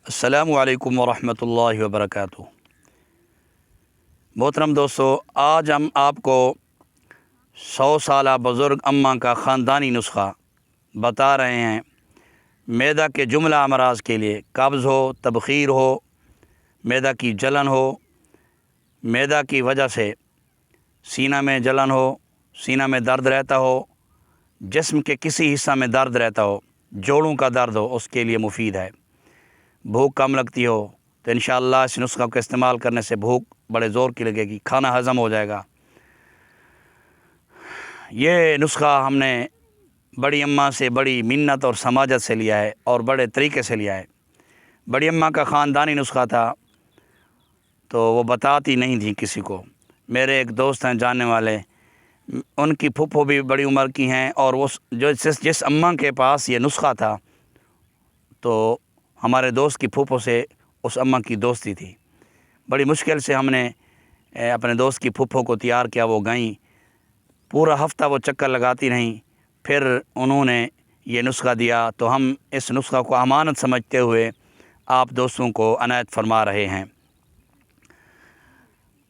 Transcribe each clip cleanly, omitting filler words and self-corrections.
السلام علیکم ورحمۃ اللہ وبرکاتہ۔ محترم دوستو، آج ہم آپ کو 100 سالہ بزرگ اماں کا خاندانی نسخہ بتا رہے ہیں۔ معدہ کے جملہ امراض کے لیے، قبض ہو، تبخیر ہو، معدہ کی جلن ہو، معدہ کی وجہ سے سینہ میں جلن ہو، سینہ میں درد رہتا ہو، جسم کے کسی حصہ میں درد رہتا ہو، جوڑوں کا درد ہو، اس کے لیے مفید ہے۔ بھوک کم لگتی ہو تو انشاءاللہ اس نسخہ کو استعمال کرنے سے بھوک بڑے زور کی لگے گی، کھانا ہضم ہو جائے گا۔ یہ نسخہ ہم نے بڑی اماں سے بڑی منت اور سماجت سے لیا ہے اور بڑے طریقے سے لیا ہے۔ بڑی اماں کا خاندانی نسخہ تھا تو وہ بتاتی نہیں تھی کسی کو۔ میرے ایک دوست ہیں جاننے والے، ان کی پھپھو بھی بڑی عمر کی ہیں، اور جس اماں کے پاس یہ نسخہ تھا تو ہمارے دوست کی پھوپھو سے اس اماں کی دوستی تھی۔ بڑی مشکل سے ہم نے اپنے دوست کی پھوپھو کو تیار کیا، وہ گئیں، پورا ہفتہ وہ چکر لگاتی رہیں، پھر انہوں نے یہ نسخہ دیا تو ہم اس نسخہ کو امانت سمجھتے ہوئے آپ دوستوں کو عنایت فرما رہے ہیں۔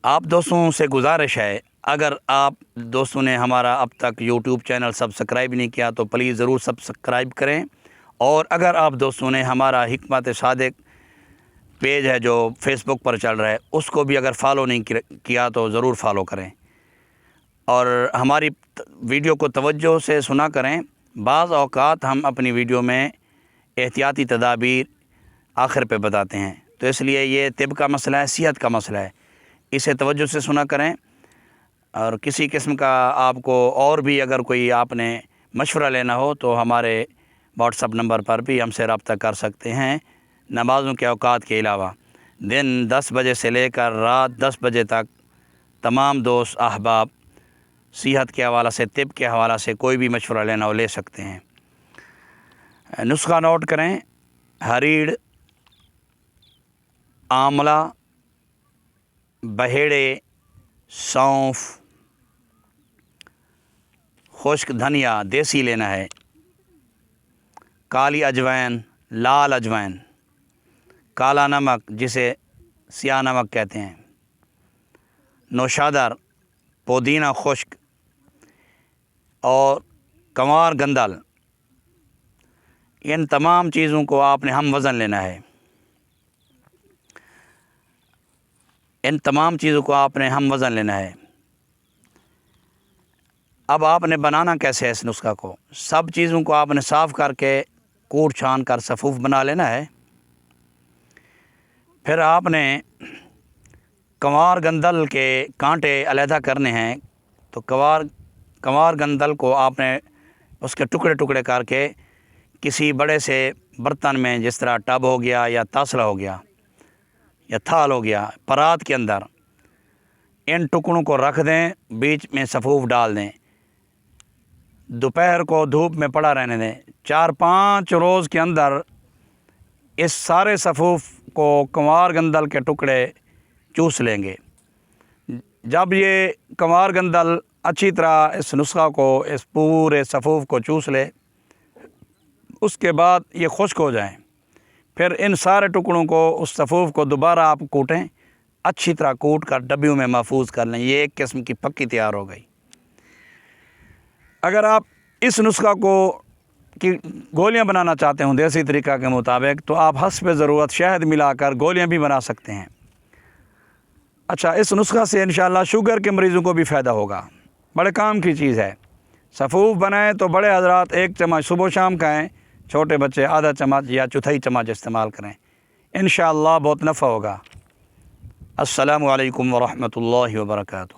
آپ دوستوں سے گزارش ہے، اگر آپ دوستوں نے ہمارا اب تک یوٹیوب چینل سبسکرائب نہیں کیا تو پلیز ضرور سبسکرائب کریں، اور اگر آپ دوستوں نے ہمارا حکمت صادق پیج ہے جو فیس بک پر چل رہا ہے اس کو بھی اگر فالو نہیں کیا تو ضرور فالو کریں، اور ہماری ویڈیو کو توجہ سے سنا کریں۔ بعض اوقات ہم اپنی ویڈیو میں احتیاطی تدابیر آخر پہ بتاتے ہیں، تو اس لیے یہ طب کا مسئلہ ہے، صحت کا مسئلہ ہے، اسے توجہ سے سنا کریں۔ اور کسی قسم کا آپ کو اور بھی اگر کوئی آپ نے مشورہ لینا ہو تو ہمارے واٹس اپ نمبر پر بھی ہم سے رابطہ کر سکتے ہیں۔ نمازوں کے اوقات کے علاوہ دن 10 بجے سے لے کر رات 10 بجے تک تمام دوست احباب صحت کے حوالہ سے، طب کے حوالہ سے کوئی بھی مشورہ لینا ہو لے سکتے ہیں۔ نسخہ نوٹ کریں: ہریڑ، آملہ، بہیڑے، سونف، خشک دھنیا دیسی لینا ہے، کالی اجوائن، لال اجوائن، کالا نمک جسے سیاہ نمک کہتے ہیں، نوشادر، پودینہ خشک اور کنوار گندل، ان تمام چیزوں کو آپ نے ہم وزن لینا ہے۔ ان تمام چیزوں کو آپ نے ہم وزن لینا ہے۔ اب آپ نے بنانا کیسے ہے اس نسخہ کو؟ سب چیزوں کو آپ نے صاف کر کے کوٹ چھان کر صفوف بنا لینا ہے۔ پھر آپ نے کنوار گندل کے کانٹے علیحدہ کرنے ہیں، تو کنوار گندل کو آپ نے اس کے ٹکڑے ٹکڑے کر کے کسی بڑے سے برتن میں، جس طرح ٹب ہو گیا یا تاسلا ہو گیا یا تھال ہو گیا، پرات کے اندر ان ٹکڑوں کو رکھ دیں، بیچ میں صفوف ڈال دیں، دوپہر کو دھوپ میں پڑا رہنے دیں۔ 4-5 روز کے اندر اس سارے صفوف کو کنوار گندل کے ٹکڑے چوس لیں گے۔ جب یہ کنوار گندل اچھی طرح اس نسخہ کو، اس پورے صفوف کو چوس لے، اس کے بعد یہ خشک ہو جائیں، پھر ان سارے ٹکڑوں کو، اس صفوف کو دوبارہ آپ کوٹیں، اچھی طرح کوٹ کر ڈبیوں میں محفوظ کر لیں۔ یہ ایک قسم کی پکی تیار ہو گئی۔ اگر آپ اس نسخہ کو کی گولیاں بنانا چاہتے ہوں دیسی طریقہ کے مطابق تو آپ حسب ضرورت شہد ملا کر گولیاں بھی بنا سکتے ہیں۔ اچھا، اس نسخہ سے انشاءاللہ شوگر کے مریضوں کو بھی فائدہ ہوگا، بڑے کام کی چیز ہے۔ صفوف بنائیں تو بڑے حضرات 1 چمچ صبح و شام کھائیں، چھوٹے بچے آدھا چمچ یا چوتھائی چمچ استعمال کریں، انشاءاللہ بہت نفع ہوگا۔ السلام علیکم ورحمۃ اللہ وبرکاتہ۔